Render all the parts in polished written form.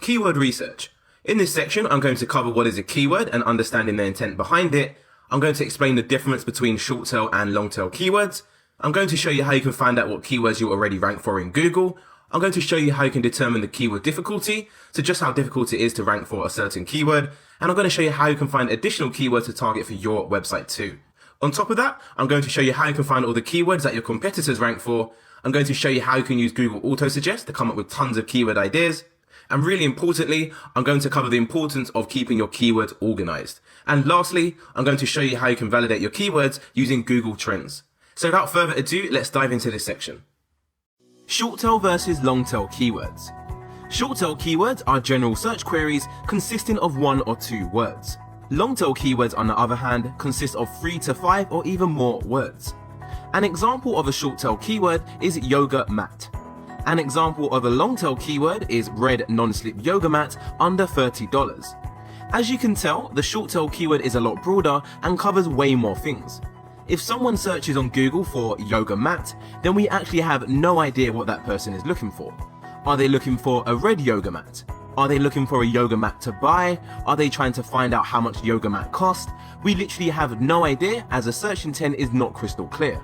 Keyword research. In this section, I'm going to cover what is a keyword and understanding the intent behind it. I'm going to explain the difference between short tail and long tail keywords. I'm going to show you how you can find out what keywords you already rank for in Google. I'm going to show you how you can determine the keyword difficulty, so just how difficult it is to rank for a certain keyword. And I'm going to show you how you can find additional keywords to target for your website too. On top of that, I'm going to show you how you can find all the keywords that your competitors rank for. I'm going to show you how you can use Google Autosuggest to come up with tons of keyword ideas. And really importantly, I'm going to cover the importance of keeping your keywords organized. And lastly, I'm going to show you how you can validate your keywords using Google Trends. So without further ado, let's dive into this section. Short tail versus long tail keywords. Short tail keywords are general search queries consisting of 1 or 2 words. Long tail keywords, on the other hand, consist of 3 to 5 or even more words. An example of a short tail keyword is yoga mat. An example of a long tail keyword is red non-slip yoga mat under $30. As you can tell, the short tail keyword is a lot broader and covers way more things. If someone searches on Google for yoga mat, then we actually have no idea what that person is looking for. Are they looking for a red yoga mat? Are they looking for a yoga mat to buy? Are they trying to find out how much yoga mat cost? We literally have no idea, as the search intent is not crystal clear.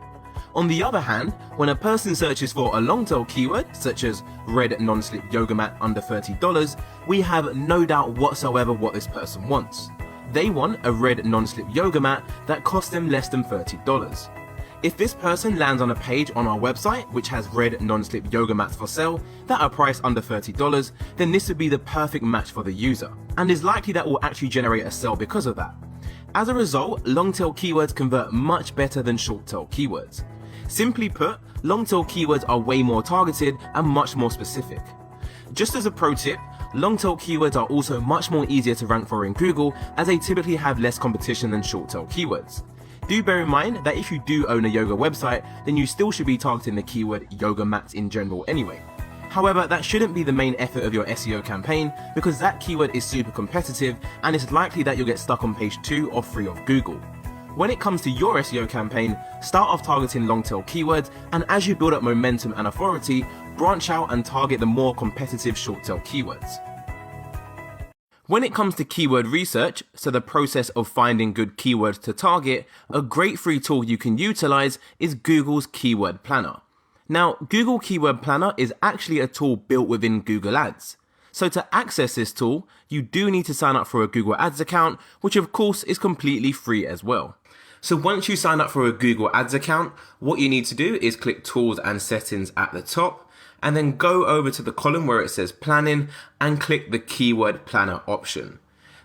On the other hand, when a person searches for a long tail keyword, such as red non-slip yoga mat under $30, we have no doubt whatsoever what this person wants. They want a red non-slip yoga mat that costs them less than $30. If this person lands on a page on our website which has red non-slip yoga mats for sale that are priced under $30, then this would be the perfect match for the user, and is likely that will actually generate a sale because of that. As a result, long tail keywords convert much better than short tail keywords. Simply put, long tail keywords are way more targeted and much more specific. Just as a pro tip, long tail keywords are also much more easier to rank for in Google, as they typically have less competition than short tail keywords. Do bear in mind that if you do own a yoga website, then you still should be targeting the keyword yoga mats in general anyway. However, that shouldn't be the main effort of your SEO campaign, because that keyword is super competitive and it's likely that you'll get stuck on page 2 or 3 of Google. When it comes to your SEO campaign, start off targeting long tail keywords, and as you build up momentum and authority, branch out and target the more competitive short tail keywords. When it comes to keyword research, so the process of finding good keywords to target, a great free tool you can utilize is Google's Keyword Planner. Now, Google Keyword Planner is actually a tool built within Google Ads. So to access this tool, you do need to sign up for a Google Ads account, which of course is completely free as well. So once you sign up for a Google Ads account, what you need to do is click Tools and Settings at the top, and then go over to the column where it says Planning and click the Keyword Planner option.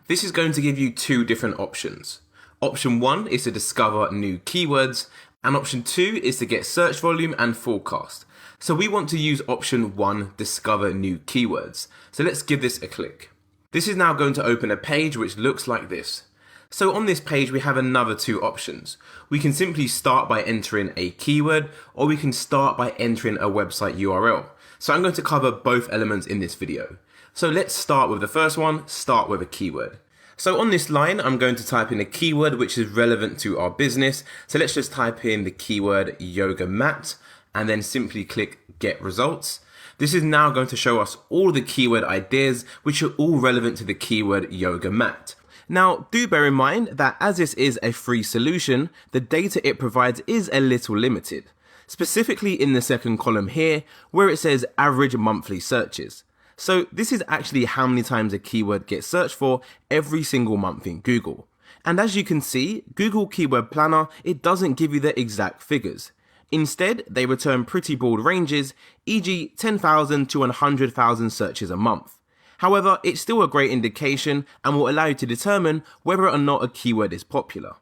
This is going to give you 2 different options. Option 1 is to discover new keywords, and option 2 is to get search volume and forecast. So we want to use option 1, discover new keywords. So let's give this a click. This is now going to open a page which looks like this. So on this page, we have another 2 options. We can simply start by entering a keyword, or we can start by entering a website URL. So I'm going to cover both elements in this video. So let's start with the first one, start with a keyword. So on this line, I'm going to type in a keyword which is relevant to our business. So let's just type in the keyword yoga mat and then simply click get results. This is now going to show us all the keyword ideas which are all relevant to the keyword yoga mat. Now, do bear in mind that as this is a free solution, the data it provides is a little limited. Specifically in the second column here, where it says average monthly searches. So this is actually how many times a keyword gets searched for every single month in Google. And as you can see, Google Keyword Planner, it doesn't give you the exact figures. Instead, they return pretty broad ranges, e.g. 10,000 to 100,000 searches a month. However, it's still a great indication and will allow you to determine whether or not a keyword is popular.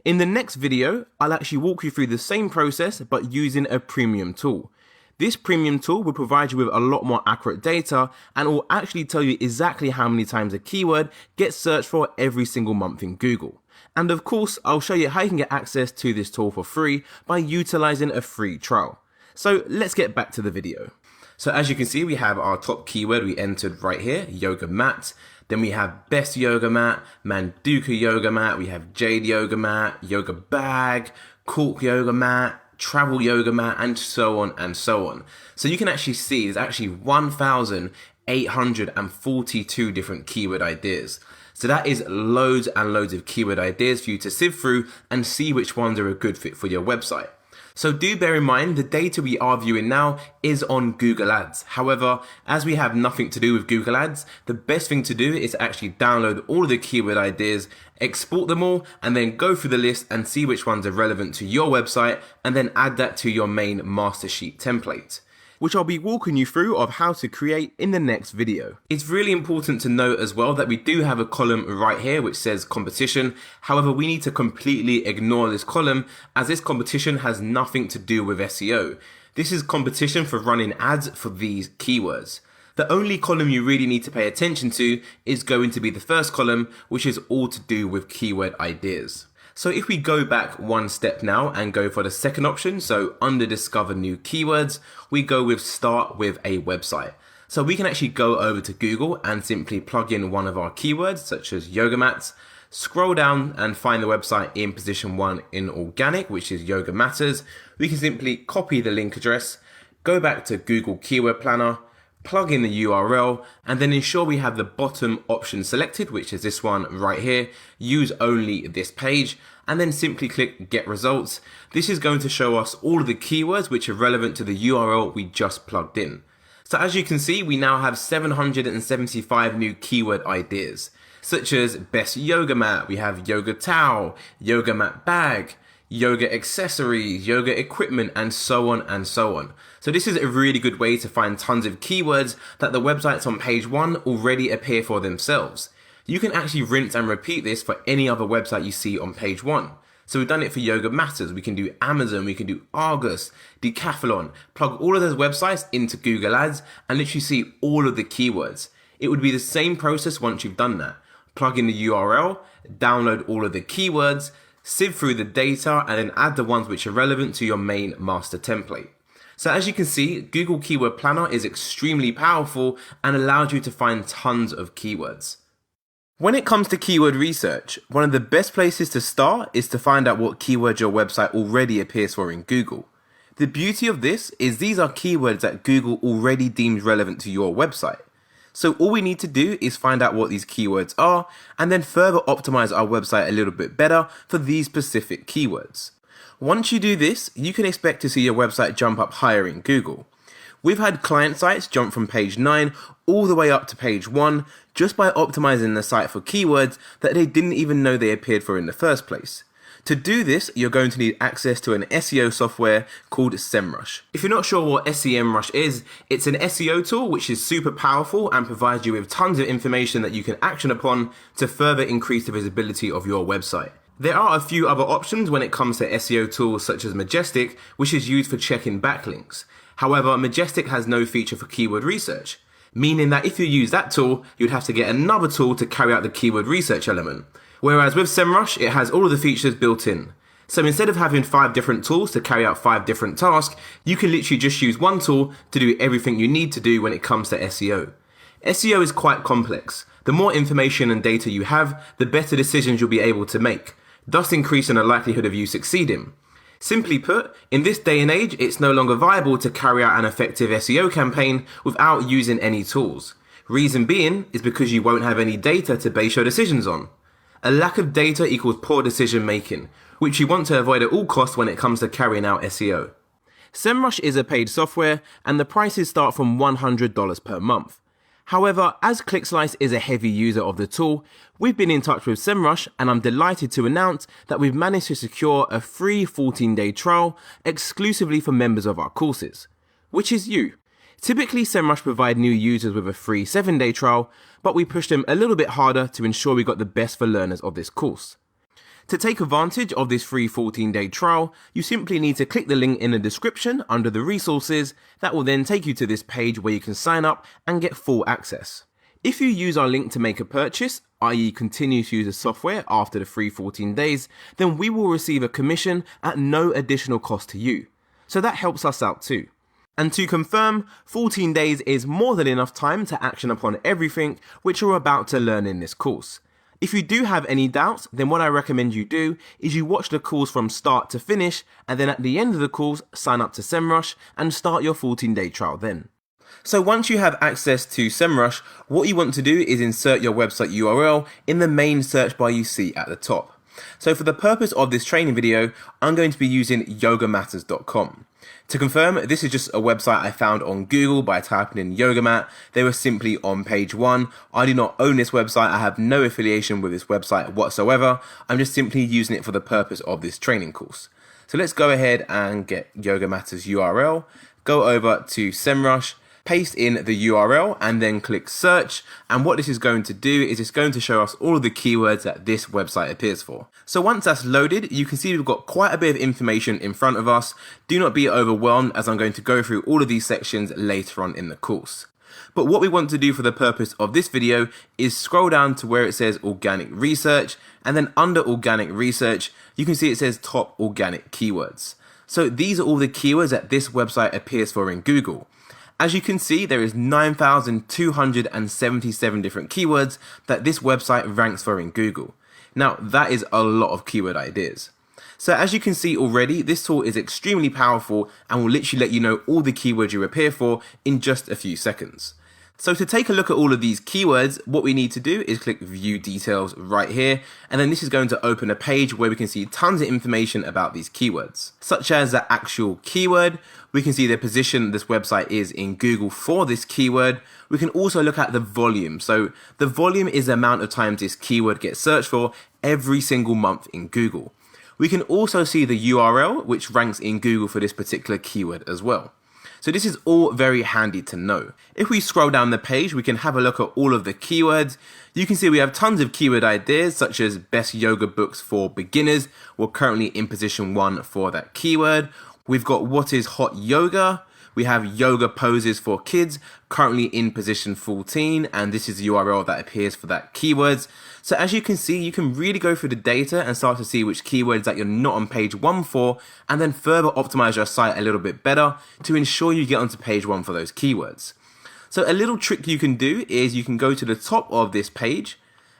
In the next video, I'll actually walk you through the same process but using a premium tool. This premium tool will provide you with a lot more accurate data and will actually tell you exactly how many times a keyword gets searched for every single month in Google. And of course, I'll show you how you can get access to this tool for free by utilizing a free trial. So let's get back to the video. So as you can see, we have our top keyword we entered right here, yoga mat. Then we have best yoga mat, Manduka yoga mat, we have jade yoga mat, yoga bag, cork yoga mat, travel yoga mat, and so on and so on. So you can actually see there's actually 1,000 842 different keyword ideas. So that is loads and loads of keyword ideas for you to sift through and see which ones are a good fit for your website. So do bear in mind the data we are viewing now is on Google Ads. However, as we have nothing to do with Google Ads, the best thing to do is actually download all of the keyword ideas, export them all, and then go through the list and see which ones are relevant to your website, and then add that to your main master sheet template, which I'll be walking you through of how to create in the next video. It's really important to note as well that we do have a column right here which says competition. However, we need to completely ignore this column as this competition has nothing to do with SEO. This is competition for running ads for these keywords. The only column you really need to pay attention to is going to be the first column, which is all to do with keyword ideas. So if we go back one step now and go for the second option, so under discover new keywords, we go with start with a website. So we can actually go over to Google and simply plug in one of our keywords such as yoga mats, scroll down and find the website in position 1 in organic, which is Yoga Matters. We can simply copy the link address, go back to Google Keyword Planner, plug in the URL, and then ensure we have the bottom option selected, which is this one right here, use only this page, and then simply click get results. This is going to show us all of the keywords which are relevant to the URL we just plugged in. So as you can see, we now have 775 new keyword ideas, such as best yoga mat, we have yoga towel, yoga mat bag, yoga accessories, yoga equipment, and so on and so on. So this is a really good way to find tons of keywords that the websites on page 1 already appear for themselves. You can actually rinse and repeat this for any other website you see on page 1. So we've done it for Yoga Matters, we can do Amazon, we can do Argus, Decathlon, plug all of those websites into Google Ads and literally see all of the keywords. It would be the same process once you've done that. Plug in the URL, download all of the keywords, sift through the data, and then add the ones which are relevant to your main master template. So as you can see, Google Keyword Planner is extremely powerful and allows you to find tons of keywords. When it comes to keyword research, one of the best places to start is to find out what keywords your website already appears for in Google. The beauty of this is these are keywords that Google already deems relevant to your website. So all we need to do is find out what these keywords are and then further optimize our website a little bit better for these specific keywords. Once you do this, you can expect to see your website jump up higher in Google. We've had client sites jump from page 9 all the way up to page 1 just by optimizing the site for keywords that they didn't even know they appeared for in the first place. To do this, you're going to need access to an SEO software called SEMrush. If you're not sure what SEMrush is, it's an SEO tool which is super powerful and provides you with tons of information that you can action upon to further increase the visibility of your website. There are a few other options when it comes to SEO tools such as Majestic, which is used for checking backlinks. However, Majestic has no feature for keyword research, meaning that if you use that tool, you'd have to get another tool to carry out the keyword research element. Whereas with SEMrush, it has all of the features built in. So instead of having 5 different tools to carry out 5 different tasks, you can literally just use one tool to do everything you need to do when it comes to SEO. SEO is quite complex. The more information and data you have, the better decisions you'll be able to make, thus increasing the likelihood of you succeeding. Simply put, in this day and age, it's no longer viable to carry out an effective SEO campaign without using any tools. Reason being is because you won't have any data to base your decisions on. A lack of data equals poor decision making, which you want to avoid at all costs when it comes to carrying out SEO. SEMrush is a paid software and the prices start from $100 per month. However, as ClickSlice is a heavy user of the tool, we've been in touch with SEMrush and I'm delighted to announce that we've managed to secure a free 14-day trial exclusively for members of our courses, which is you. Typically, SEMrush provide new users with a free 7-day trial, but we pushed them a little bit harder to ensure we got the best for learners of this course. To take advantage of this free 14-day trial, you simply need to click the link in the description under the resources that will then take you to this page where you can sign up and get full access. If you use our link to make a purchase, i.e. continue to use the software after the free 14 days, then we will receive a commission at no additional cost to you. So that helps us out too. And to confirm, 14 days is more than enough time to action upon everything which you're about to learn in this course. If you do have any doubts, then what I recommend you do is you watch the course from start to finish, and then at the end of the course, sign up to SEMrush and start your 14-day trial then. So once you have access to SEMrush, what you want to do is insert your website URL in the main search bar you see at the top. So for the purpose of this training video, I'm going to be using yogamatters.com. To confirm, this is just a website I found on Google by typing in yoga mat. They were simply on page 1. I do not own this website. I have no affiliation with this website whatsoever. I'm just simply using it for the purpose of this training course. So let's go ahead and get Yoga Matters URL, go over to SEMrush, paste in the URL and then click search, and what this is going to do is it's going to show us all of the keywords that this website appears for. So once that's loaded, you can see we've got quite a bit of information in front of us. Do not be overwhelmed as I'm going to go through all of these sections later on in the course. But what we want to do for the purpose of this video is scroll down to where it says organic research, and then under organic research you can see it says top organic keywords. So these are all the keywords that this website appears for in Google. As you can see, there is 9,277 different keywords that this website ranks for in Google. Now, that is a lot of keyword ideas. So as you can see already, this tool is extremely powerful and will literally let you know all the keywords you appear for in just a few seconds. So to take a look at all of these keywords, what we need to do is click View Details right here, and then this is going to open a page where we can see tons of information about these keywords, such as the actual keyword. We can see the position this website is in Google for this keyword. We can also look at the volume. So the volume is the amount of times this keyword gets searched for every single month in Google. We can also see the URL, which ranks in Google for this particular keyword as well. So this is all very handy to know. If we scroll down the page, we can have a look at all of the keywords. You can see we have tons of keyword ideas such as best yoga books for beginners. We're currently in position 1 for that keyword. We've got what is hot yoga. We have yoga poses for kids, currently in position 14, and this is the URL that appears for that keywords. So as you can see, you can really go through the data and start to see which keywords that you're not on page 1 for, and then further optimize your site a little bit better to ensure you get onto page 1 for those keywords. So a little trick you can do is you can go to the top of this page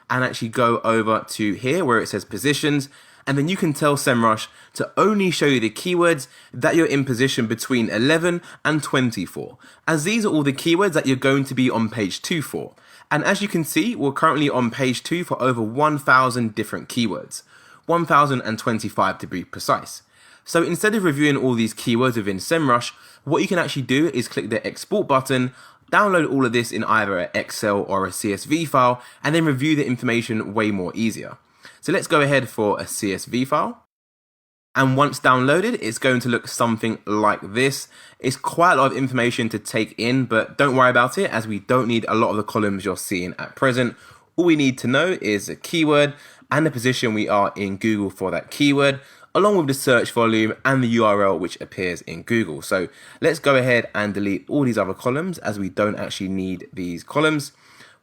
and actually go over to here where it says positions, and then you can tell SEMrush to only show you the keywords that you're in position between 11 and 24, as these are all the keywords that you're going to be on page 2 for. And as you can see, we're currently on page 2 for over 1,000 different keywords, 1,025 to be precise. So instead of reviewing all these keywords within SEMrush, what you can actually do is click the export button, download all of this in either an Excel or a CSV file, and then review the information way more easier. So let's go ahead for a CSV file. And once downloaded, it's going to look something like this. It's quite a lot of information to take in, but don't worry about it as we don't need a lot of the columns you're seeing at present. All we need to know is a keyword and the position we are in Google for that keyword, along with the search volume and the URL which appears in Google. So let's go ahead and delete all these other columns as we don't actually need these columns.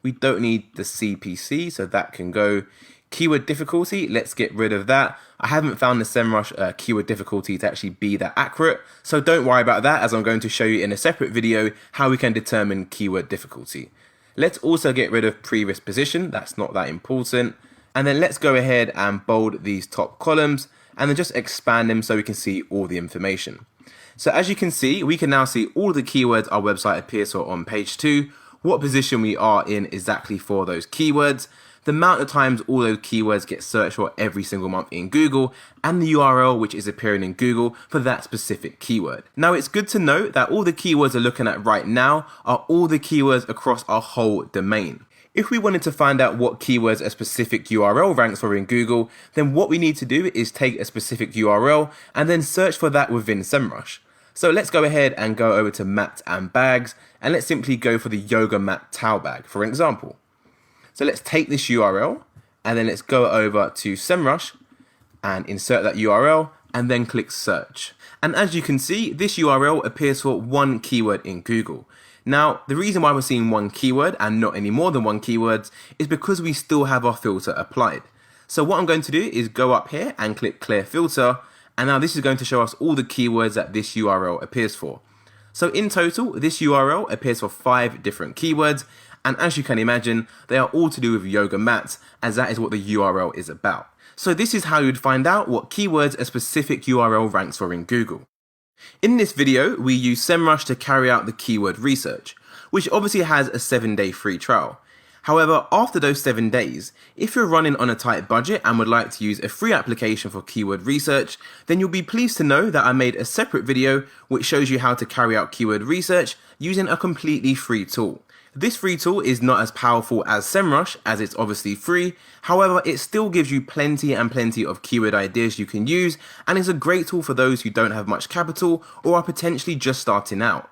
We don't need the CPC, so that can go. Keyword difficulty, let's get rid of that. I haven't found the SEMrush keyword difficulty to actually be that accurate, so don't worry about that as I'm going to show you in a separate video how we can determine keyword difficulty. Let's also get rid of previous position, that's not that important. And then let's go ahead and bold these top columns and then just expand them so we can see all the information. So as you can see, we can now see all the keywords our website appears for on page 2, what position we are in exactly for those keywords, the amount of times all those keywords get searched for every single month in Google, and the URL which is appearing in Google for that specific keyword. Now it's good to note that all the keywords we're looking at right now are all the keywords across our whole domain. If we wanted to find out what keywords a specific URL ranks for in Google, then what we need to do is take a specific URL and then search for that within SEMrush. So let's go ahead and go over to mats and bags, and let's simply go for the yoga mat towel bag, for example. So let's take this URL and then let's go over to SEMrush and insert that URL and then click search. And as you can see, this URL appears for one keyword in Google. Now, the reason why we're seeing one keyword and not any more than one keyword is because we still have our filter applied. So what I'm going to do is go up here and click clear filter. And now this is going to show us all the keywords that this URL appears for. So in total, this URL appears for 5 different keywords. And as you can imagine, they are all to do with yoga mats, as that is what the URL is about. So this is how you would find out what keywords a specific URL ranks for in Google. In this video, we use SEMrush to carry out the keyword research. which obviously has a 7-day free trial. However, after those 7 days, if you're running on a tight budget and would like to use a free application for keyword research, then you'll be pleased to know that I made a separate video which shows you how to carry out keyword research using a completely free tool. This free tool is not as powerful as SEMrush, as it's obviously free. However, it still gives you plenty of keyword ideas you can use, and is a great tool for those who don't have much capital or are potentially just starting out.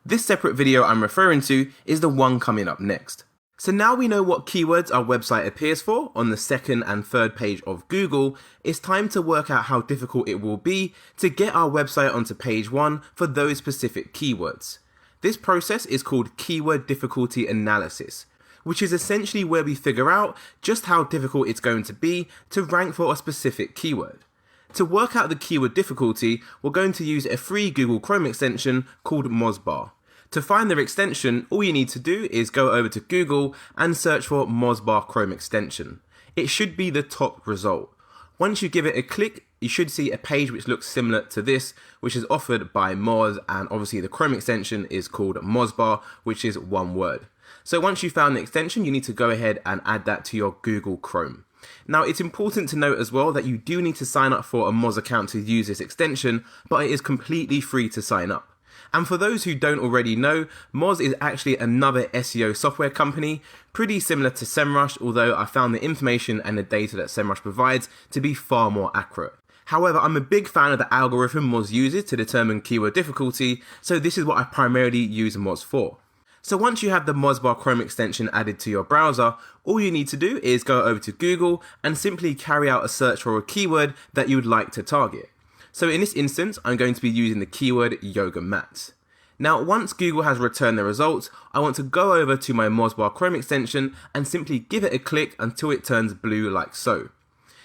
This separate video I'm referring to is the one coming up next. So now we know what keywords our website appears for on the second and third page of Google, it's time to work out how difficult it will be to get our website onto page 1 for those specific keywords. This process is called keyword difficulty analysis, which is essentially where we figure out just how difficult it's going to be to rank for a specific keyword. To work out the keyword difficulty, we're going to use a free Google Chrome extension called Mozbar. To find their extension, all you need to do is go over to Google and search for Mozbar Chrome extension. It should be the top result. Once you give it a click, you should see a page which looks similar to this, which is offered by Moz, and obviously the Chrome extension is called Mozbar, which is one word. So once you found the extension, you need to go ahead and add that to your Google Chrome. Now, it's important to note as well that you do need to sign up for a Moz account to use this extension, but it is completely free to sign up. And for those who don't already know, Moz is actually another SEO software company, pretty similar to SEMrush, although I found the information and the data that SEMrush provides to be far more accurate. However, I'm a big fan of the algorithm Moz uses to determine keyword difficulty, so this is what I primarily use Moz for. So once you have the Mozbar Chrome extension added to your browser, all you need to do is go over to Google and simply carry out a search for a keyword that you would like to target. So in this instance, I'm going to be using the keyword yoga mats. Now, once Google has returned the results, I want to go over to my Mozbar Chrome extension and simply give it a click until it turns blue like so.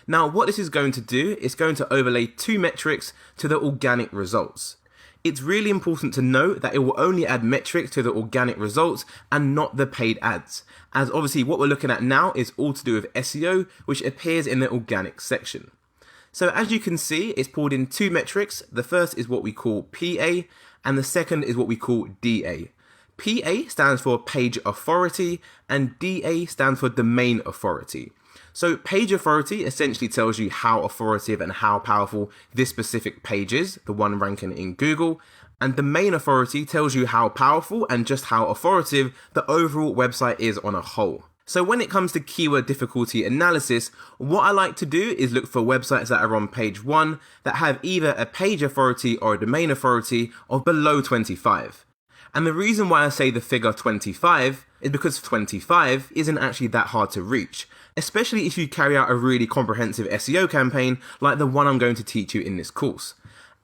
Now, what this is going to do is going to overlay 2 metrics to the organic results. It's really important to note that it will only add metrics to the organic results and not the paid ads, as obviously what we're looking at now is all to do with SEO, which appears in the organic section. So as you can see, it's pulled in 2 metrics. The first is what we call PA, and the second is what we call DA. PA stands for page authority, and DA stands for domain authority. So page authority essentially tells you how authoritative and how powerful this specific page is, the one ranking in Google, and domain authority tells you how powerful and just how authoritative the overall website is on a whole. So when it comes to keyword difficulty analysis, what I like to do is look for websites that are on page 1 that have either a page authority or a domain authority of below 25. And the reason why I say the figure 25 is because 25 isn't actually that hard to reach, especially if you carry out a really comprehensive SEO campaign like the one I'm going to teach you in this course.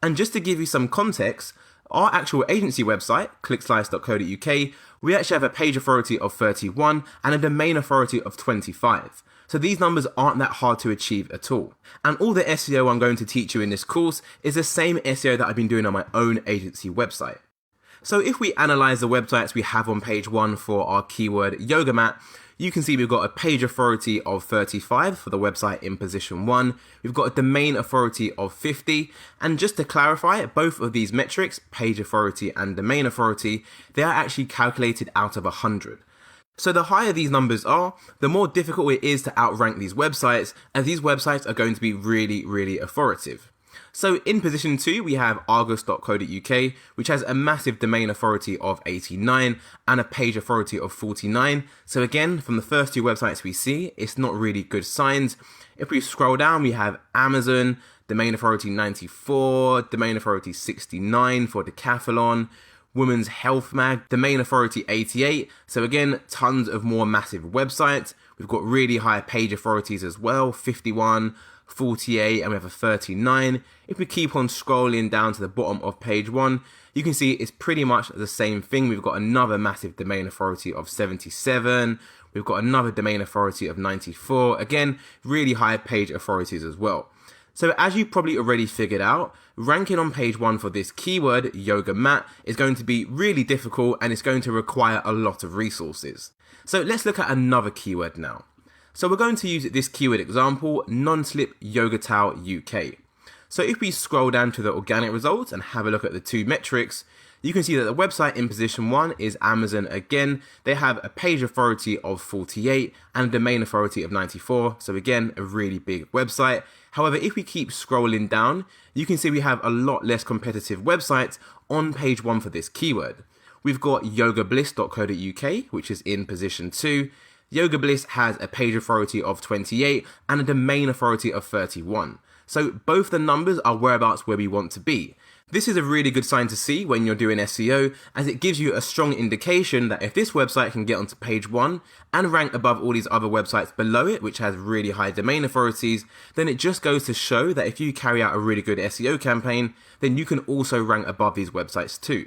And just to give you some context, our actual agency website, clickslice.co.uk, we actually have a page authority of 31 and a domain authority of 25. So these numbers aren't that hard to achieve at all. And all the SEO I'm going to teach you in this course is the same SEO that I've been doing on my own agency website. So if we analyze the websites we have on page 1 for our keyword yoga mat, you can see we've got a page authority of 35 for the website in position 1. We've got a domain authority of 50. And just to clarify, both of these metrics, page authority and domain authority, they are actually calculated out of 100. So the higher these numbers are, the more difficult it is to outrank these websites, as these websites are going to be really authoritative. So in position 2, we have Argus.co.uk, which has a massive domain authority of 89 and a page authority of 49. So again, from the first 2 websites we see, it's not really good signs. If we scroll down, we have Amazon, domain authority 94, domain authority 69 for Decathlon, Women's Health Mag, domain authority 88. So again, tons of more massive websites. We've got really high page authorities as well, 51, 48, and we have a 39. If we keep on scrolling down to the bottom of page 1, you can see it's pretty much the same thing. We've got another massive domain authority of 77. We've got another domain authority of 94. Again, really high page authorities as well. So as you probably already figured out, ranking on page 1 for this keyword, yoga mat, is going to be really difficult and it's going to require a lot of resources. So let's look at another keyword now. So we're going to use this keyword example, non-slip yoga towel UK. So if we scroll down to the organic results and have a look at the 2 metrics, you can see that the website in position 1 is Amazon again. They have a page authority of 48 and a domain authority of 94. So again, a really big website. However, if we keep scrolling down, you can see we have a lot less competitive websites on page 1 for this keyword. We've got yogabliss.co.uk, which is in position 2. Yoga Bliss has a page authority of 28 and a domain authority of 31. So both the numbers are whereabouts where we want to be. This is a really good sign to see when you're doing SEO, as it gives you a strong indication that if this website can get onto page 1 and rank above all these other websites below it, which has really high domain authorities, then it just goes to show that if you carry out a really good SEO campaign, then you can also rank above these websites too.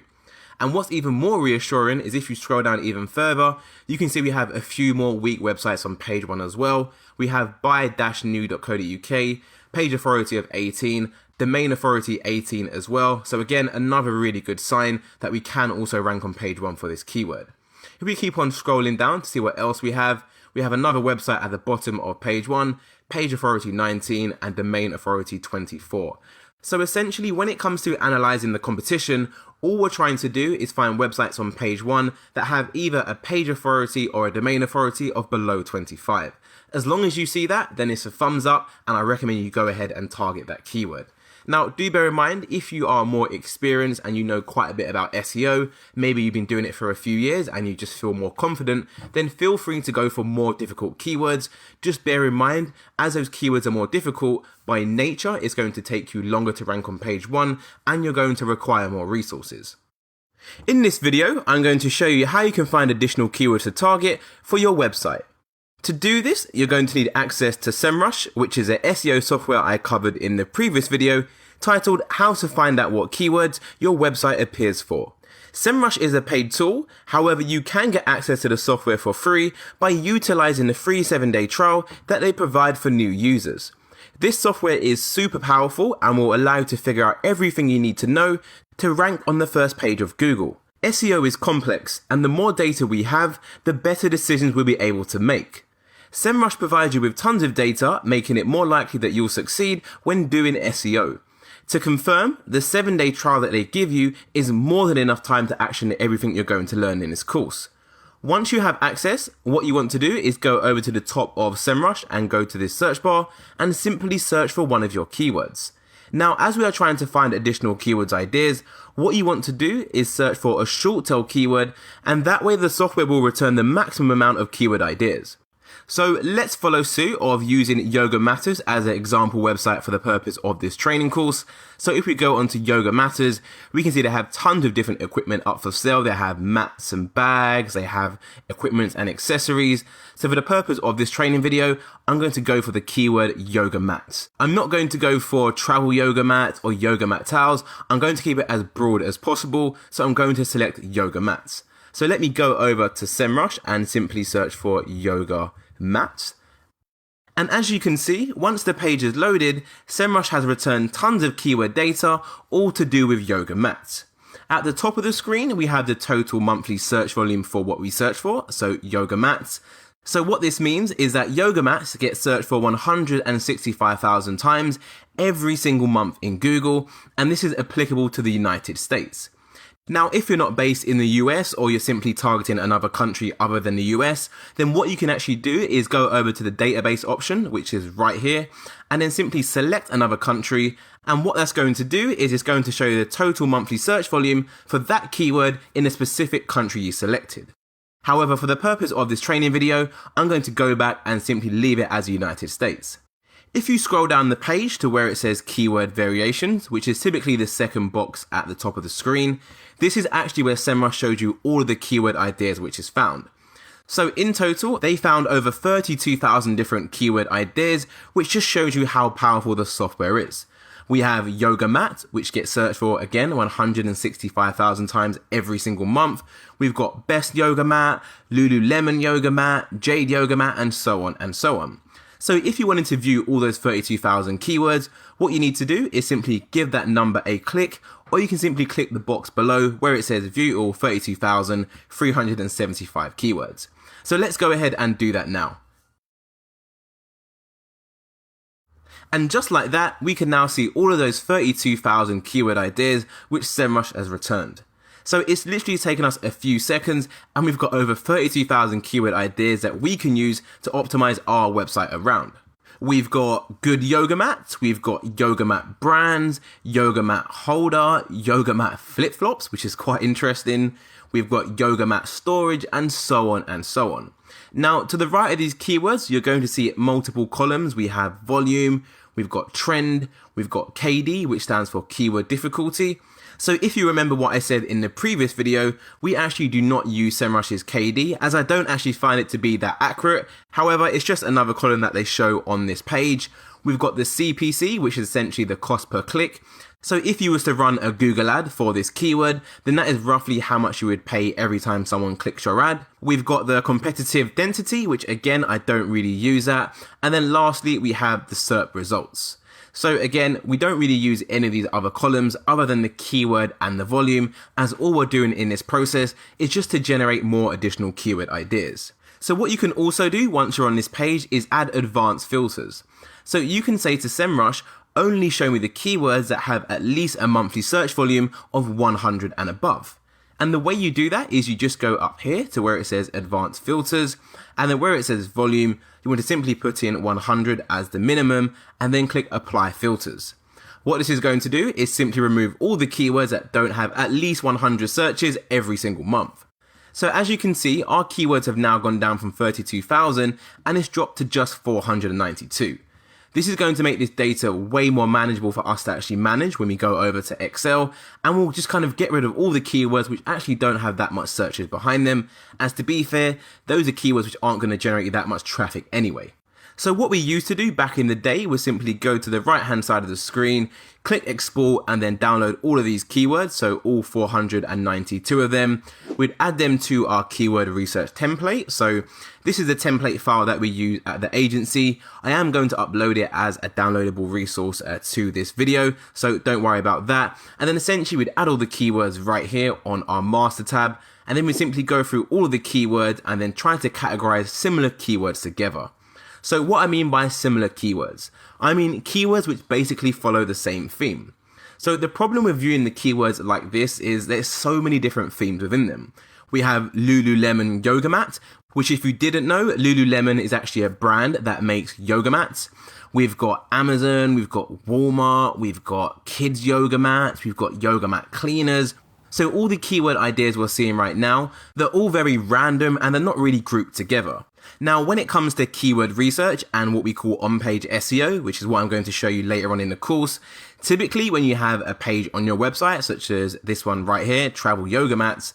And what's even more reassuring is if you scroll down even further, you can see we have a few more weak websites on page 1 as well. We have buy-new.co.uk, page authority of 18, domain authority 18 as well. So again, another really good sign that we can also rank on page 1 for this keyword. If we keep on scrolling down to see what else we have another website at the bottom of page 1, page authority 19 and domain authority 24. So essentially, when it comes to analyzing the competition, all we're trying to do is find websites on page 1 that have either a page authority or a domain authority of below 25. As long as you see that, then it's a thumbs up, and I recommend you go ahead and target that keyword. Now, do bear in mind, if you are more experienced and you know quite a bit about SEO, maybe you've been doing it for a few years and you just feel more confident, then feel free to go for more difficult keywords. Just bear in mind, as those keywords are more difficult, by nature, it's going to take you longer to rank on page 1 and you're going to require more resources. In this video, I'm going to show you how you can find additional keywords to target for your website. To do this, you're going to need access to SEMrush, which is a SEO software I covered in the previous video, titled How to Find Out What Keywords Your Website Appears For. SEMrush is a paid tool, however you can get access to the software for free by utilizing the free 7-day trial that they provide for new users. This software is super powerful and will allow you to figure out everything you need to know to rank on the first page of Google. SEO is complex, and the more data we have, the better decisions we'll be able to make. SEMrush provides you with tons of data, making it more likely that you'll succeed when doing SEO. To confirm, the 7-day trial that they give you is more than enough time to action everything you're going to learn in this course. Once you have access, what you want to do is go over to the top of SEMrush and go to this search bar and simply search for one of your keywords. Now, as we are trying to find additional keywords ideas, what you want to do is search for a short tail keyword, and that way the software will return the maximum amount of keyword ideas. So let's follow suit of using Yoga Matters as an example website for the purpose of this training course. So if we go onto Yoga Matters, we can see they have tons of different equipment up for sale. They have mats and bags, they have equipment and accessories. So for the purpose of this training video, I'm going to go for the keyword yoga mats. I'm not going to go for travel yoga mats or yoga mat towels. I'm going to keep it as broad as possible. So I'm going to select yoga mats. So let me go over to SEMrush and simply search for yoga mats. And as you can see, once the page is loaded, SEMrush has returned tons of keyword data, all to do with yoga mats. At the top of the screen, we have the total monthly search volume for what we search for, so yoga mats. So what this means is that yoga mats get searched for 165,000 times every single month in Google, and this is applicable to the United States. Now, if you're not based in the US or you're simply targeting another country other than the US, then what you can actually do is go over to the database option, which is right here, and then simply select another country. And what that's going to do is it's going to show you the total monthly search volume for that keyword in a specific country you selected. However, for the purpose of this training video, I'm going to go back and simply leave it as the United States. If you scroll down the page to where it says keyword variations, which is typically the second box at the top of the screen, this is actually where SEMrush showed you all of the keyword ideas which is found. So in total, they found over 32,000 different keyword ideas, which just shows you how powerful the software is. We have yoga mat, which gets searched for again 165,000 times every single month. We've got best yoga mat, Lululemon yoga mat, Jade yoga mat, and so on and so on. So if you wanted to view all those 32,000 keywords, what you need to do is simply give that number a click, or you can simply click the box below where it says view all 32,375 keywords. So let's go ahead and do that now. And just like that, we can now see all of those 32,000 keyword ideas which SEMrush has returned. So it's literally taken us a few seconds and we've got over 32,000 keyword ideas that we can use to optimize our website around. We've got good yoga mats, we've got yoga mat brands, yoga mat holder, yoga mat flip-flops, which is quite interesting. We've got yoga mat storage and so on and so on. Now, to the right of these keywords, you're going to see multiple columns. We have volume, we've got trend, we've got KD, which stands for keyword difficulty. So if you remember what I said in the previous video, we actually do not use SEMrush's KD as I don't actually find it to be that accurate. However, it's just another column that they show on this page. We've got the CPC, which is essentially the cost per click. So if you was to run a Google ad for this keyword, then that is roughly how much you would pay every time someone clicks your ad. We've got the competitive density, which again, I don't really use that. And then lastly, we have the SERP results. So again, we don't really use any of these other columns other than the keyword and the volume, as all we're doing in this process is just to generate more additional keyword ideas. So what you can also do once you're on this page is add advanced filters. So you can say to SEMrush, only show me the keywords that have at least a monthly search volume of 100 and above. And the way you do that is you just go up here to where it says advanced filters, and then where it says volume, you want to simply put in 100 as the minimum and then click apply filters. What this is going to do is simply remove all the keywords that don't have at least 100 searches every single month. So as you can see, our keywords have now gone down from 32,000 and it's dropped to just 492. This is going to make this data way more manageable for us to actually manage when we go over to Excel, and we'll just kind of get rid of all the keywords which actually don't have that much searches behind them, as to be fair, those are keywords which aren't going to generate that much traffic anyway. So what we used to do back in the day was simply go to the right hand side of the screen, click export and then download all of these keywords, so all 492 of them. We'd add them to our keyword research template. So this is the template file that we use at the agency. I am going to upload it as a downloadable resource to this video, so don't worry about that. And then essentially we'd add all the keywords right here on our master tab, and then we simply go through all of the keywords and then try to categorize similar keywords together. So what I mean by similar keywords, I mean keywords which basically follow the same theme. So the problem with viewing the keywords like this is there's so many different themes within them. We have Lululemon yoga mat, which if you didn't know, Lululemon is actually a brand that makes yoga mats. We've got Amazon, we've got Walmart, we've got kids yoga mats, we've got yoga mat cleaners. So all the keyword ideas we're seeing right now, they're all very random and they're not really grouped together. Now, when it comes to keyword research and what we call on-page SEO, which is what I'm going to show you later on in the course, typically when you have a page on your website, such as this one right here, travel yoga mats,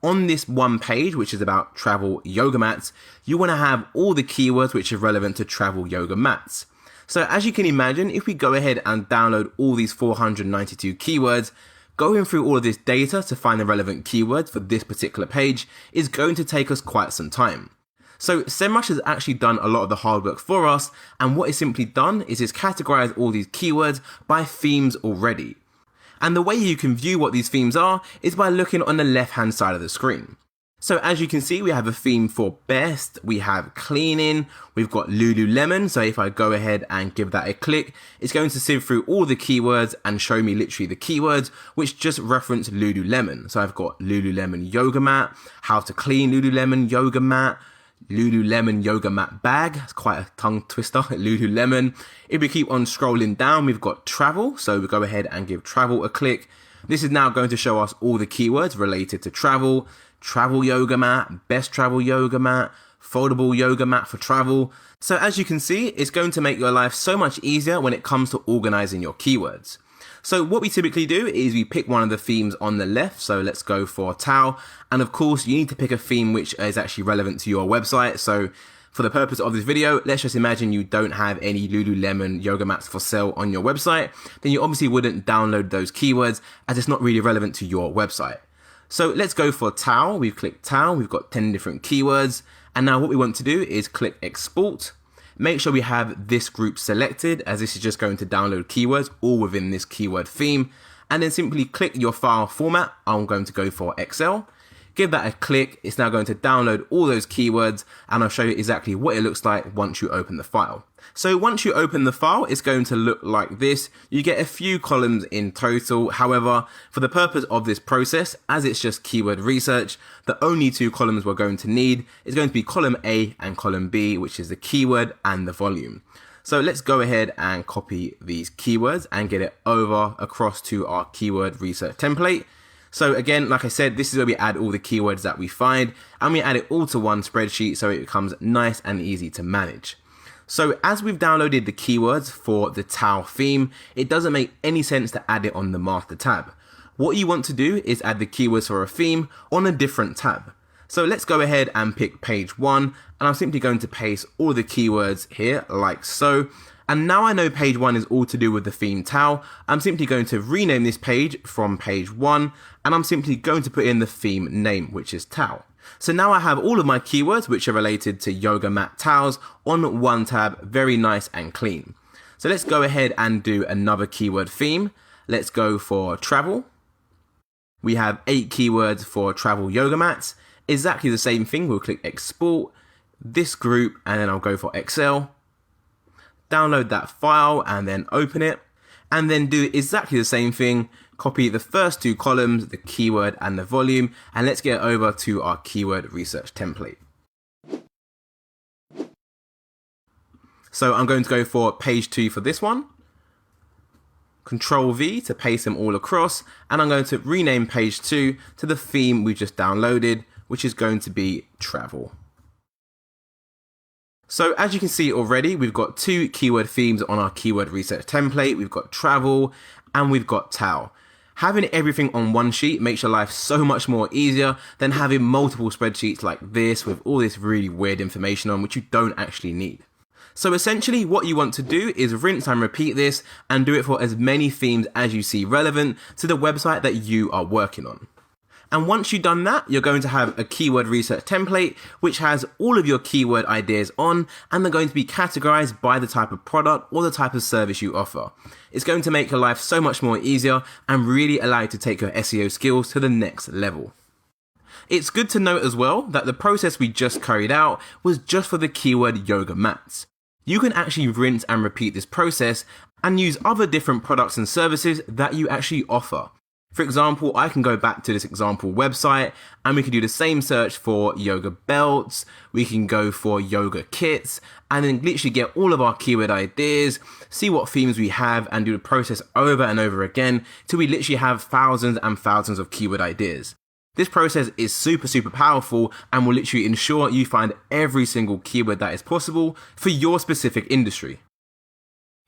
on this one page, which is about travel yoga mats, you want to have all the keywords which are relevant to travel yoga mats. So as you can imagine, if we go ahead and download all these 492 keywords, going through all of this data to find the relevant keywords for this particular page is going to take us quite some time. So SEMrush has actually done a lot of the hard work for us, and what it's simply done is it's categorized all these keywords by themes already. And the way you can view what these themes are is by looking on the left hand side of the screen. So as you can see, we have a theme for best, we have cleaning, we've got Lululemon. So if I go ahead and give that a click, it's going to sift through all the keywords and show me literally the keywords which just reference Lululemon. So I've got Lululemon yoga mat, how to clean Lululemon yoga mat, Lululemon yoga mat bag. It's quite a tongue twister, Lululemon. If we keep on scrolling down, we've got travel. So we go ahead and give travel a click. This is now going to show us all the keywords related to travel. Travel yoga mat, best travel yoga mat, foldable yoga mat for travel. So as you can see, it's going to make your life so much easier when it comes to organizing your keywords. So what we typically do is we pick one of the themes on the left. So let's go for towel. And of course, you need to pick a theme which is actually relevant to your website. So for the purpose of this video, let's just imagine you don't have any Lululemon yoga mats for sale on your website. Then you obviously wouldn't download those keywords as it's not really relevant to your website. So let's go for towel. We've clicked towel. We've got 10 different keywords. And now what we want to do is click export. Make sure we have this group selected, as this is just going to download keywords all within this keyword theme. And then simply click your file format. I'm going to go for Excel. Give that a click. It's now going to download all those keywords, and I'll show you exactly what it looks like once you open the file. So once you open the file, it's going to look like this. You get a few columns in total. However, for the purpose of this process, as it's just keyword research, the only two columns we're going to need is going to be column A and column B, which is the keyword and the volume. So let's go ahead and copy these keywords and get it over across to our keyword research template. So again, like I said, this is where we add all the keywords that we find, and we add it all to one spreadsheet so it becomes nice and easy to manage. So as we've downloaded the keywords for the Tau theme, it doesn't make any sense to add it on the master tab. What you want to do is add the keywords for a theme on a different tab. So let's go ahead and pick page 1, and I'm simply going to paste all the keywords here like so. And now I know page 1 is all to do with the theme Tau, I'm simply going to rename this page from page 1, and I'm simply going to put in the theme name, which is Tau. So now I have all of my keywords which are related to yoga mat towels on one tab, very nice and clean. So let's go ahead and do another keyword theme. Let's go for travel. We have 8 keywords for travel yoga mats. Exactly the same thing. We'll click export this group, and then I'll go for Excel. Download that file and then open it, and then do exactly the same thing. Copy the first 2 columns, the keyword and the volume, and let's get over to our keyword research template. So I'm going to go for page 2 for this one. Control V to paste them all across, and I'm going to rename page 2 to the theme we just downloaded, which is going to be travel. So as you can see already, we've got 2 keyword themes on our keyword research template. We've got travel and we've got Tau. Having everything on one sheet makes your life so much more easier than having multiple spreadsheets like this with all this really weird information on which you don't actually need. So essentially what you want to do is rinse and repeat this and do it for as many themes as you see relevant to the website that you are working on. And once you've done that, you're going to have a keyword research template which has all of your keyword ideas on, and they're going to be categorized by the type of product or the type of service you offer. It's going to make your life so much more easier and really allow you to take your SEO skills to the next level. It's good to note as well that the process we just carried out was just for the keyword yoga mats. You can actually rinse and repeat this process and use other different products and services that you actually offer. For example, I can go back to this example website and we can do the same search for yoga belts, we can go for yoga kits, and then literally get all of our keyword ideas, see what themes we have, and do the process over and over again till we literally have thousands and thousands of keyword ideas. This process is super powerful and will literally ensure you find every single keyword that is possible for your specific industry.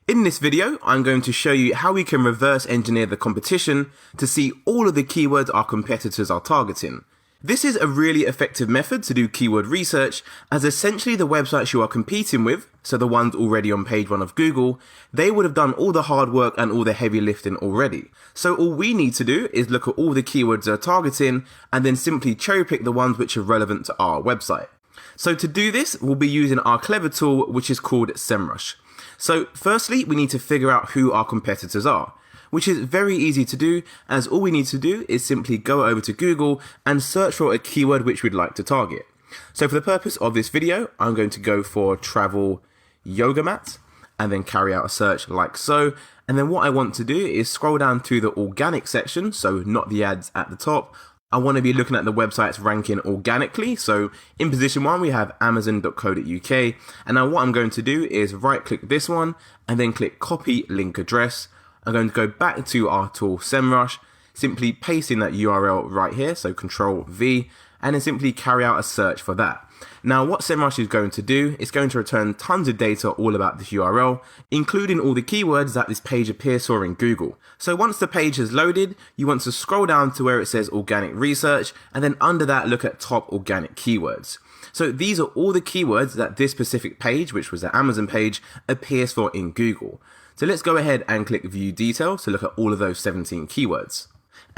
In this video, I'm going to show you how we can reverse engineer the competition to see all of the keywords our competitors are targeting. This is a really effective method to do keyword research, as essentially the websites you are competing with, so the ones already on page 1 of Google, they would have done all the hard work and all the heavy lifting already. So all we need to do is look at all the keywords they're targeting and then simply cherry pick the ones which are relevant to our website. So to do this, we'll be using our clever tool which is called SEMrush. So firstly, we need to figure out who our competitors are, which is very easy to do, as all we need to do is simply go over to Google and search for a keyword which we'd like to target. So for the purpose of this video, I'm going to go for travel yoga mat and then carry out a search like so. And then what I want to do is scroll down to the organic section, so not the ads at the top. I want to be looking at the websites ranking organically. So in position 1, we have amazon.co.uk. And now what I'm going to do is right click this one and then click copy link address. I'm going to go back to our tool SEMrush, simply pasting that URL right here. So Control V, and then simply carry out a search for that. Now what SEMrush is going to do is going to return tons of data all about this URL, including all the keywords that this page appears for in Google. So once the page has loaded, you want to scroll down to where it says organic research, and then under that look at top organic keywords. So these are all the keywords that this specific page, which was the Amazon page, appears for in Google. So let's go ahead and click view details to look at all of those 17 keywords.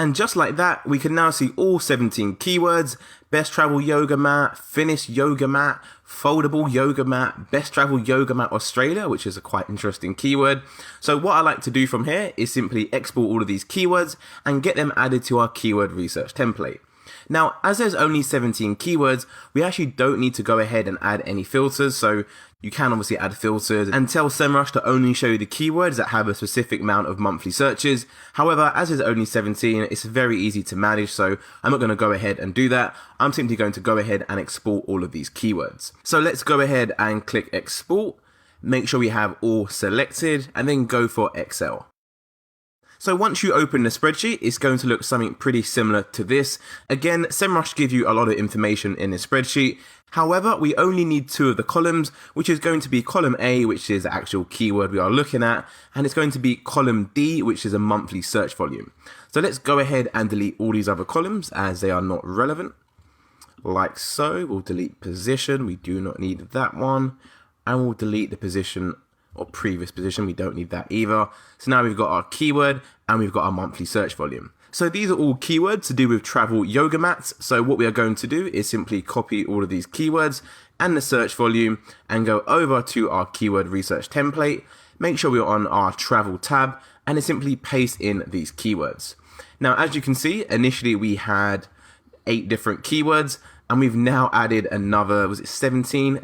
And just like that, we can now see all 17 keywords: best travel yoga mat, Finnish yoga mat, foldable yoga mat, best travel yoga mat Australia, which is a quite interesting keyword. So what I like to do from here is simply export all of these keywords and get them added to our keyword research template. Now, as there's only 17 keywords, we actually don't need to go ahead and add any filters. So you can obviously add filters and tell SEMrush to only show you the keywords that have a specific amount of monthly searches. However, as there's only 17, it's very easy to manage. So I'm not going to go ahead and do that. I'm simply going to go ahead and export all of these keywords. So let's go ahead and click export. Make sure we have all selected and then go for Excel. So once you open the spreadsheet, it's going to look something pretty similar to this. Again, SEMrush gives you a lot of information in the spreadsheet. However, we only need 2 of the columns, which is going to be column A, which is the actual keyword we are looking at, and it's going to be column D, which is a monthly search volume. So let's go ahead and delete all these other columns as they are not relevant. Like so, we'll delete position, we do not need that one, and we'll delete the position or previous position, we don't need that either. So now we've got our keyword and we've got our monthly search volume. So these are all keywords to do with travel yoga mats. So what we are going to do is simply copy all of these keywords and the search volume and go over to our keyword research template. Make sure we're on our travel tab and then simply paste in these keywords. Now, as you can see, initially we had 8 different keywords and we've now added another, 17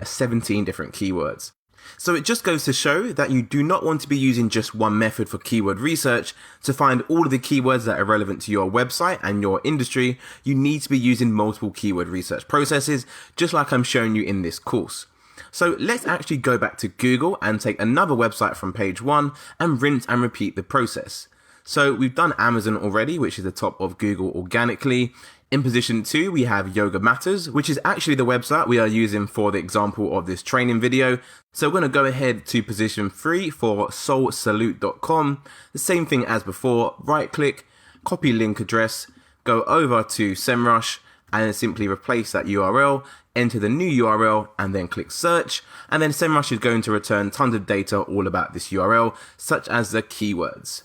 different keywords. So it just goes to show that you do not want to be using just one method for keyword research. To find all of the keywords that are relevant to your website and your industry, you need to be using multiple keyword research processes, just like I'm showing you in this course. So let's actually go back to Google and take another website from page 1 and rinse and repeat the process. So we've done Amazon already, which is the top of Google organically. In position 2, we have Yoga Matters, which is actually the website we are using for the example of this training video. So we're going to go ahead to position 3 for soulsalute.com. The same thing as before, right click, copy link address, go over to SEMrush and then simply replace that URL, enter the new URL and then click search. And then SEMrush is going to return tons of data all about this URL, such as the keywords.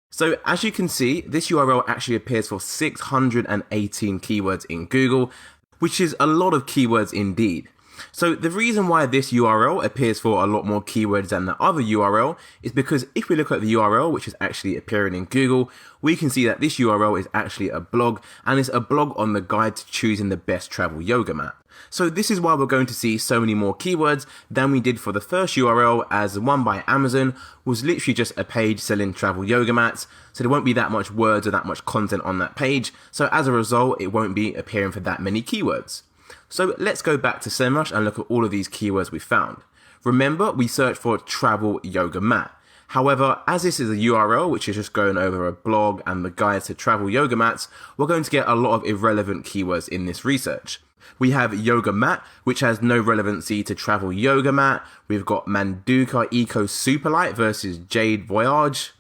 So as you can see, this URL actually appears for 618 keywords in Google, which is a lot of keywords indeed. So the reason why this URL appears for a lot more keywords than the other URL is because if we look at the URL, which is actually appearing in Google, we can see that this URL is actually a blog, and it's a blog on the guide to choosing the best travel yoga mat. So this is why we're going to see so many more keywords than we did for the first URL, as the one by Amazon was literally just a page selling travel yoga mats. So there won't be that much words or that much content on that page. So as a result, it won't be appearing for that many keywords. So let's go back to SEMrush and look at all of these keywords we found. Remember, we searched for travel yoga mat. However, as this is a URL, which is just going over a blog and the guides to travel yoga mats, we're going to get a lot of irrelevant keywords in this research. We have yoga mat, which has no relevancy to travel yoga mat. We've got Manduka Eco Superlight versus Jade Voyage.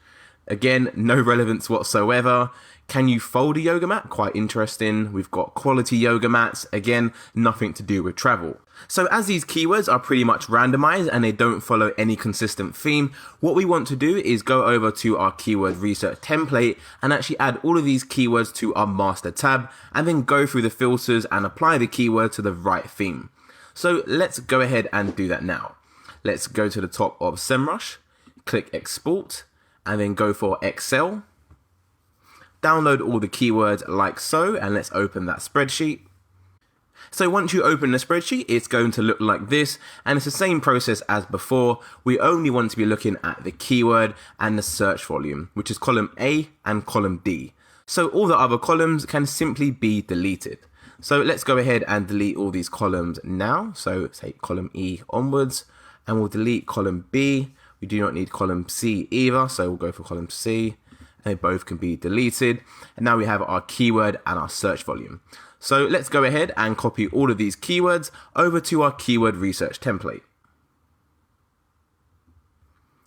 Again, no relevance whatsoever. Can you fold a yoga mat? Quite interesting. We've got quality yoga mats. Again, nothing to do with travel. So as these keywords are pretty much randomized and they don't follow any consistent theme, what we want to do is go over to our keyword research template and actually add all of these keywords to our master tab and then go through the filters and apply the keyword to the right theme. So let's go ahead and do that now. Let's go to the top of SEMrush, click export and then go for Excel. Download all the keywords like so, and let's open that spreadsheet. So once you open the spreadsheet, it's going to look like this, and it's the same process as before. We only want to be looking at the keyword and the search volume, which is column A and column D. So all the other columns can simply be deleted. So let's go ahead and delete all these columns now. So take column E onwards, and we'll delete column B. We do not need column C either, so we'll go for column C. They both can be deleted. And now we have our keyword and our search volume. So let's go ahead and copy all of these keywords over to our keyword research template.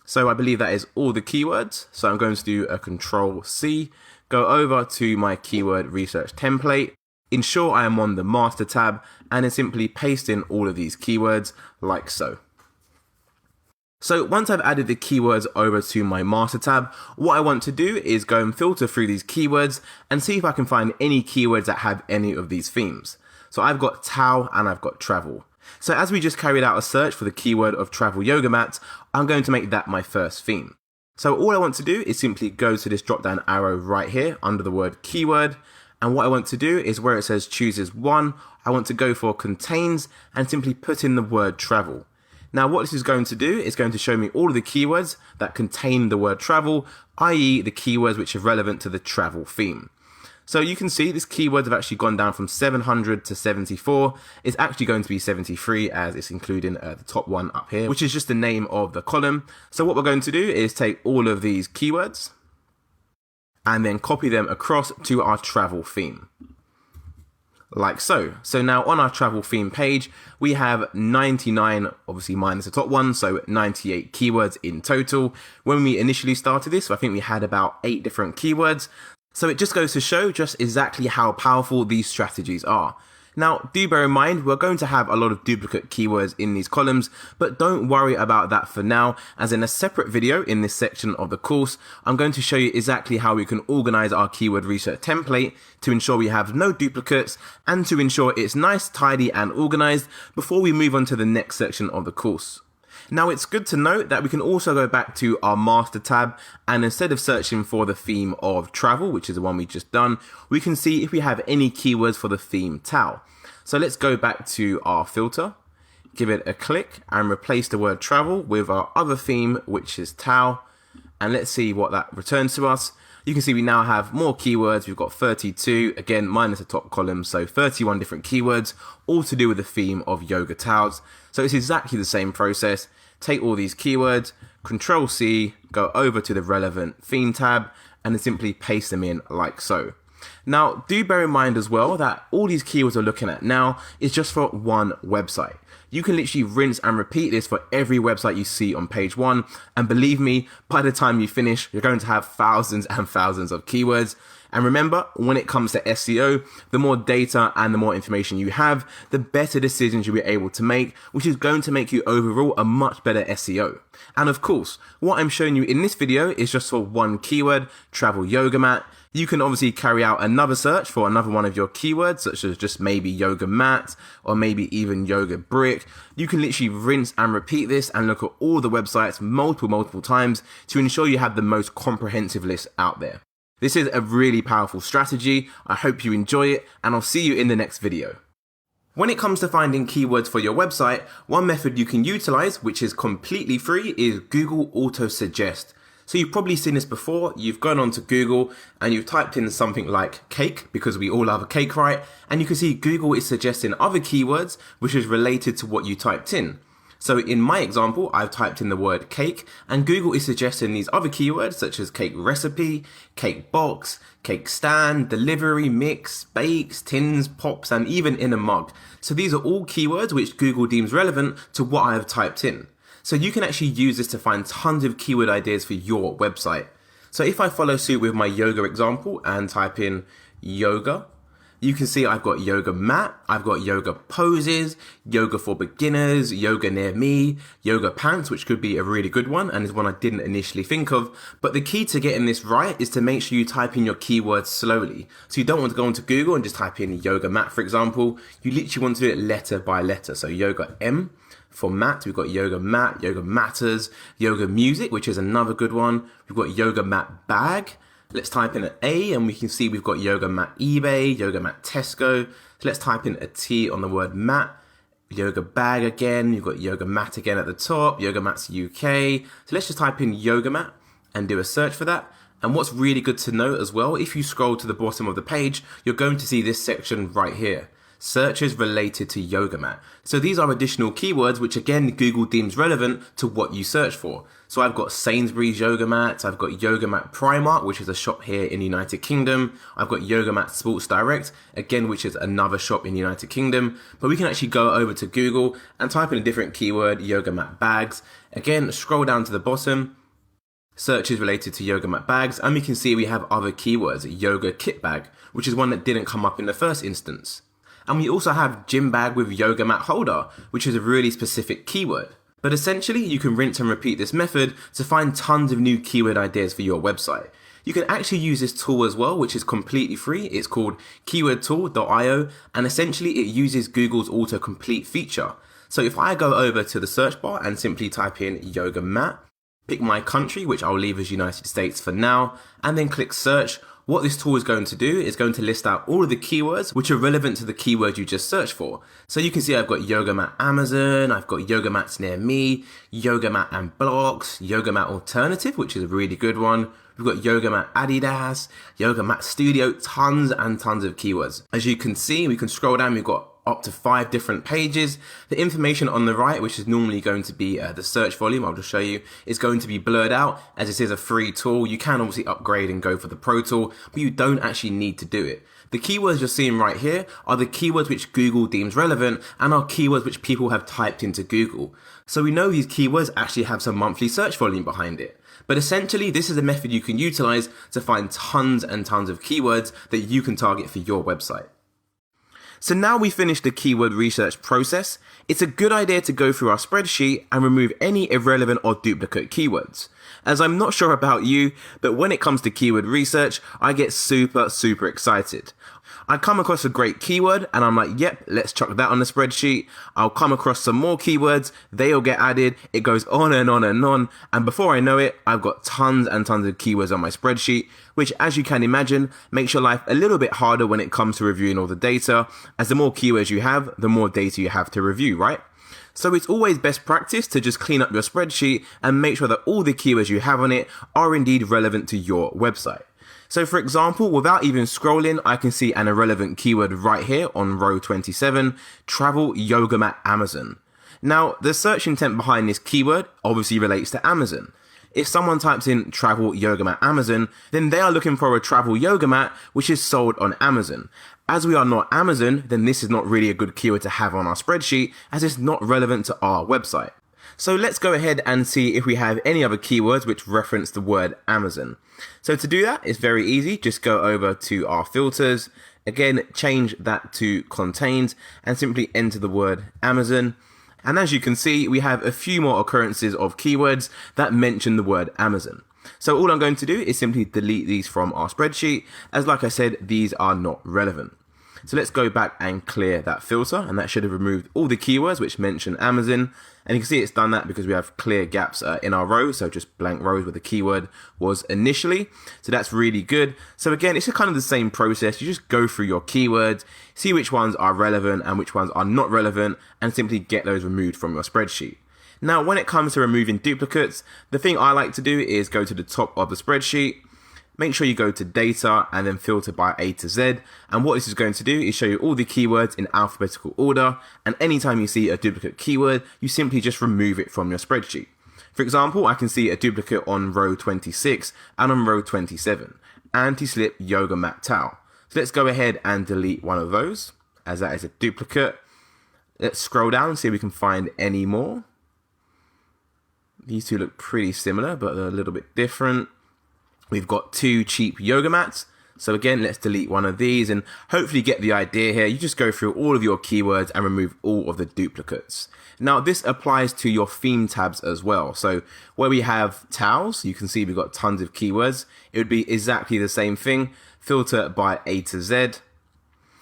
So I believe that is all the keywords. So I'm going to do a Control C, go over to my keyword research template, ensure I am on the master tab, and then simply paste in all of these keywords like so. So once I've added the keywords over to my master tab, what I want to do is go and filter through these keywords and see if I can find any keywords that have any of these themes. So I've got towel and I've got travel. So as we just carried out a search for the keyword of travel yoga mat, I'm going to make that my first theme. So all I want to do is simply go to this drop down arrow right here under the word keyword, And what I want to do is where it says chooses one, I want to go for contains and simply put in the word travel. Now what this is going to do is going to show me all of the keywords that contain the word travel, i.e. the keywords which are relevant to the travel theme. So you can see this keywords have actually gone down from 700 to 74. It's actually going to be 73 as it's including the top one up here, which is just the name of the column. So what we're going to do is take all of these keywords and then copy them across to our travel theme. Like so. So now on our travel theme page, we have 99, obviously minus the top one, so 98 keywords in total. When we initially started this, I think we had about 8 different keywords. So it just goes to show just exactly how powerful these strategies are. Now, do bear in mind, we're going to have a lot of duplicate keywords in these columns, but don't worry about that for now, as in a separate video in this section of the course, I'm going to show you exactly how we can organize our keyword research template to ensure we have no duplicates and to ensure it's nice, tidy, and organized before we move on to the next section of the course. Now it's good to note that we can also go back to our master tab, and instead of searching for the theme of travel, which is the one we just done, we can see if we have any keywords for the theme towel. So let's go back to our filter, give it a click and replace the word travel with our other theme, which is towel. And let's see what that returns to us. You can see we now have more keywords. We've got 32, again, minus the top column. So 31 different keywords, all to do with the theme of yoga towels. So it's exactly the same process. Take all these keywords, Control C, go over to the relevant theme tab, and then simply paste them in like so. Now, do bear in mind as well that all these keywords we're looking at now is just for one website. You can literally rinse and repeat this for every website you see on page one. And believe me, by the time you finish, you're going to have thousands and thousands of keywords. And remember, when it comes to SEO, the more data and the more information you have, the better decisions you'll be able to make, which is going to make you overall a much better SEO. And of course, what I'm showing you in this video is just for one keyword, travel yoga mat. You can obviously carry out another search for another one of your keywords, such as just maybe yoga mat or maybe even yoga brick. You can literally rinse and repeat this and look at all the websites multiple times to ensure you have the most comprehensive list out there. This is a really powerful strategy. I hope you enjoy it, and I'll see you in the next video. When it comes to finding keywords for your website, one method you can utilize, which is completely free, is Google Auto Suggest. So you've probably seen this before. You've gone onto Google and you've typed in something like cake, because we all love a cake, right? And you can see Google is suggesting other keywords which is related to what you typed in. So in my example, I've typed in the word cake, and Google is suggesting these other keywords such as cake recipe, cake box, cake stand, delivery, mix, bakes, tins, pops, and even in a mug. So these are all keywords which Google deems relevant to what I have typed in. So you can actually use this to find tons of keyword ideas for your website. So if I follow suit with my yoga example and type in yoga, you can see I've got yoga mat, I've got yoga poses, yoga for beginners, yoga near me, yoga pants, which could be a really good one and is one I didn't initially think of. But the key to getting this right is to make sure you type in your keywords slowly. So you don't want to go onto Google and just type in yoga mat, for example. You literally want to do it letter by letter. So yoga M. For mat, we've got yoga mat, yoga matters, yoga music, which is another good one. We've got yoga mat bag. Let's type in an A and we can see we've got yoga mat eBay, yoga mat Tesco. So let's type in a T on the word mat. Yoga bag again, you've got yoga mat again at the top, yoga mats UK. So let's just type in yoga mat and do a search for that. And what's really good to note as well, if you scroll to the bottom of the page, you're going to see this section right here. Searches related to yoga mat. So these are additional keywords which again Google deems relevant to what you search for. So I've got Sainsbury's yoga mats, I've got yoga mat Primark, which is a shop here in the United Kingdom. I've got yoga mat Sports Direct, again, which is another shop in the United Kingdom. But we can actually go over to Google and type in a different keyword, yoga mat bags. Again, scroll down to the bottom, searches related to yoga mat bags, and we can see we have other keywords, yoga kit bag, which is one that didn't come up in the first instance. And we also have gym bag with yoga mat holder, which is a really specific keyword. But essentially, you can rinse and repeat this method to find tons of new keyword ideas for your website. You can actually use this tool as well, which is completely free. It's called keywordtool.io, and essentially it uses Google's autocomplete feature. So if I go over to the search bar and simply type in yoga mat, pick my country, which I'll leave as United States for now, and then click search, What this tool is going to do is going to list out all of the keywords which are relevant to the keyword you just searched for. So you can see I've got yoga mat Amazon, I've got yoga mats near me, yoga mat and blocks, yoga mat alternative, which is a really good one. We've got yoga mat Adidas, yoga mat studio, tons and tons of keywords. As you can see, we can scroll down, we've got up to 5 different pages. The information on the right, which is normally going to be the search volume, I'll just show you, is going to be blurred out as this is a free tool. You can obviously upgrade and go for the pro tool, but you don't actually need to do it. The keywords you're seeing right here are the keywords which Google deems relevant and are keywords which people have typed into Google. So we know these keywords actually have some monthly search volume behind it. But essentially, this is a method you can utilize to find tons and tons of keywords that you can target for your website. So now we finished the keyword research process, it's a good idea to go through our spreadsheet and remove any irrelevant or duplicate keywords. As I'm not sure about you, but when it comes to keyword research, I get super excited. I come across a great keyword and I'm like, yep, let's chuck that on the spreadsheet. I'll come across some more keywords, they'll get added, it goes on and on and on. And before I know it, I've got tons and tons of keywords on my spreadsheet, which as you can imagine, makes your life a little bit harder when it comes to reviewing all the data, as the more keywords you have, the more data you have to review, right? So it's always best practice to just clean up your spreadsheet and make sure that all the keywords you have on it are indeed relevant to your website. So for example, without even scrolling, I can see an irrelevant keyword right here on row 27, travel yoga mat Amazon. Now, the search intent behind this keyword obviously relates to Amazon. If someone types in travel yoga mat Amazon, then they are looking for a travel yoga mat which is sold on Amazon. As we are not Amazon, then this is not really a good keyword to have on our spreadsheet as it's not relevant to our website. So let's go ahead and see if we have any other keywords which reference the word Amazon. So to do that, it's very easy. Just go over to our filters. Again, change that to contains and simply enter the word Amazon. And as you can see, we have a few more occurrences of keywords that mention the word Amazon. So all I'm going to do is simply delete these from our spreadsheet, as like I said, these are not relevant. So let's go back and clear that filter, and that should have removed all the keywords which mention Amazon. And you can see it's done that because we have clear gaps in our rows, so just blank rows where the keyword was initially. So that's really good. So again, it's just kind of the same process. You just go through your keywords, see which ones are relevant and which ones are not relevant, and simply get those removed from your spreadsheet. Now, when it comes to removing duplicates, the thing I like to do is go to the top of the spreadsheet, make sure you go to data and then filter by A to Z. And what this is going to do is show you all the keywords in alphabetical order. And anytime you see a duplicate keyword, you simply just remove it from your spreadsheet. For example, I can see a duplicate on row 26 and on row 27, anti-slip yoga mat towel. So let's go ahead and delete one of those as that is a duplicate. Let's scroll down and see if we can find any more. These two look pretty similar, but they're a little bit different. We've got 2 cheap yoga mats. So again, let's delete one of these and hopefully get the idea here. You just go through all of your keywords and remove all of the duplicates. Now this applies to your theme tabs as well. So where we have towels, you can see we've got tons of keywords. It would be exactly the same thing. Filter by A to Z.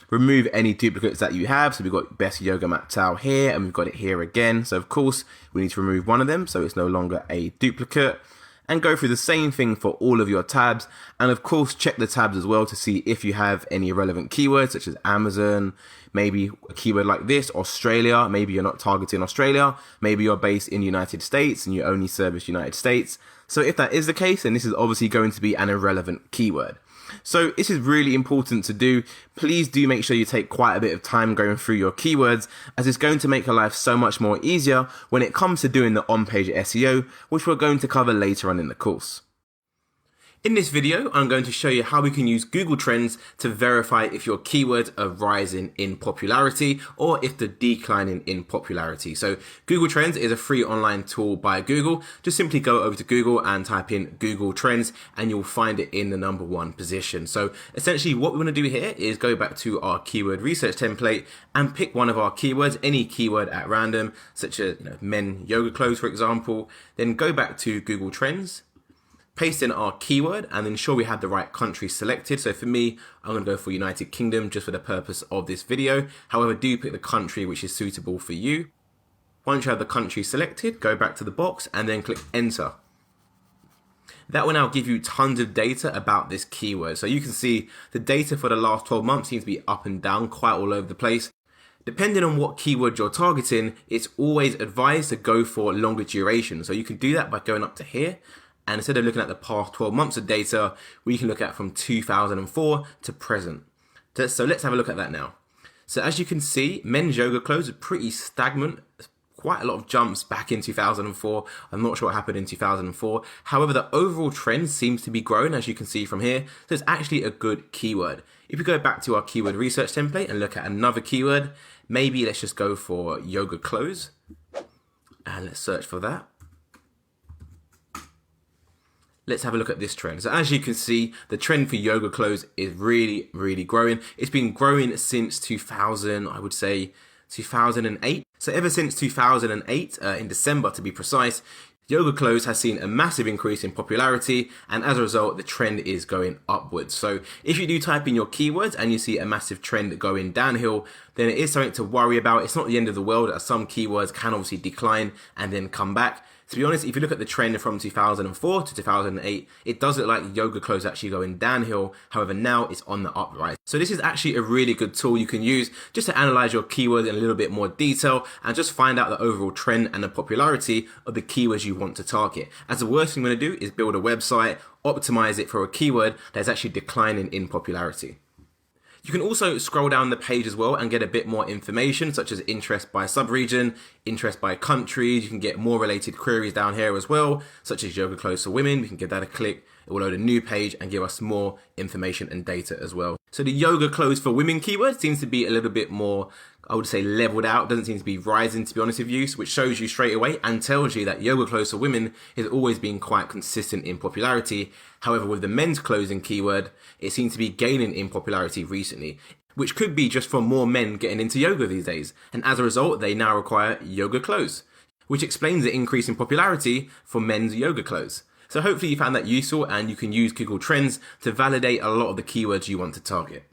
Remove any duplicates that you have. So we've got best yoga mat towel here and we've got it here again. So of course we need to remove one of them so it's no longer a duplicate. And go through the same thing for all of your tabs. And of course, check the tabs as well to see if you have any relevant keywords such as Amazon, maybe a keyword like this, Australia, maybe you're not targeting Australia, maybe you're based in the United States and you only service United States. So if that is the case, then this is obviously going to be an irrelevant keyword. So this is really important to do. Please do make sure you take quite a bit of time going through your keywords, as it's going to make your life so much more easier when it comes to doing the on-page SEO, which we're going to cover later on in the course. In this video, I'm going to show you how we can use Google Trends to verify if your keywords are rising in popularity or if they're declining in popularity. So Google Trends is a free online tool by Google. Just simply go over to Google and type in Google Trends and you'll find it in the #1 position. So essentially what we want to do here is go back to our keyword research template and pick one of our keywords, any keyword at random, such as men yoga clothes, for example. Then go back to Google Trends, paste in our keyword and ensure we have the right country selected. So for me, I'm going to go for United Kingdom just for the purpose of this video. However, do pick the country which is suitable for you. Once you have the country selected, go back to the box and then click enter. That will now give you tons of data about this keyword. So you can see the data for the last 12 months seems to be up and down quite all over the place. Depending on what keyword you're targeting, it's always advised to go for longer duration. So you can do that by going up to here, and instead of looking at the past 12 months of data, we can look at from 2004 to present. So let's have a look at that now. So as you can see, men's yoga clothes are pretty stagnant. Quite a lot of jumps back in 2004. I'm not sure what happened in 2004. However, the overall trend seems to be growing, as you can see from here. So it's actually a good keyword. If we go back to our keyword research template and look at another keyword, maybe let's just go for yoga clothes. And let's search for that. Let's have a look at this trend. So as you can see, the trend for yoga clothes is really, really growing. It's been growing since 2000, I would say 2008. So ever since 2008, in December to be precise, yoga clothes has seen a massive increase in popularity, and as a result, the trend is going upwards. So if you do type in your keywords and you see a massive trend going downhill, then it is something to worry about. It's not the end of the world, as some keywords can obviously decline and then come back. To be honest, if you look at the trend from 2004 to 2008, it does look like yoga clothes actually going downhill. However, now it's on the uprise. So this is actually a really good tool you can use just to analyze your keywords in a little bit more detail and just find out the overall trend and the popularity of the keywords you want to target. As the worst thing you're going to do is build a website, optimize it for a keyword that's actually declining in popularity. You can also scroll down the page as well and get a bit more information, such as interest by subregion, interest by countries. You can get more related queries down here as well, such as yoga clothes for women. We can give that a click. It will load a new page and give us more information and data as well. So the yoga clothes for women keyword seems to be a little bit more, I would say, leveled out. Doesn't seem to be rising, to be honest with you, which shows you straight away and tells you that yoga clothes for women has always been quite consistent in popularity. However, with the men's clothing keyword, it seems to be gaining in popularity recently, which could be just from more men getting into yoga these days. And as a result, they now require yoga clothes, which explains the increase in popularity for men's yoga clothes. So hopefully you found that useful and you can use Google Trends to validate a lot of the keywords you want to target.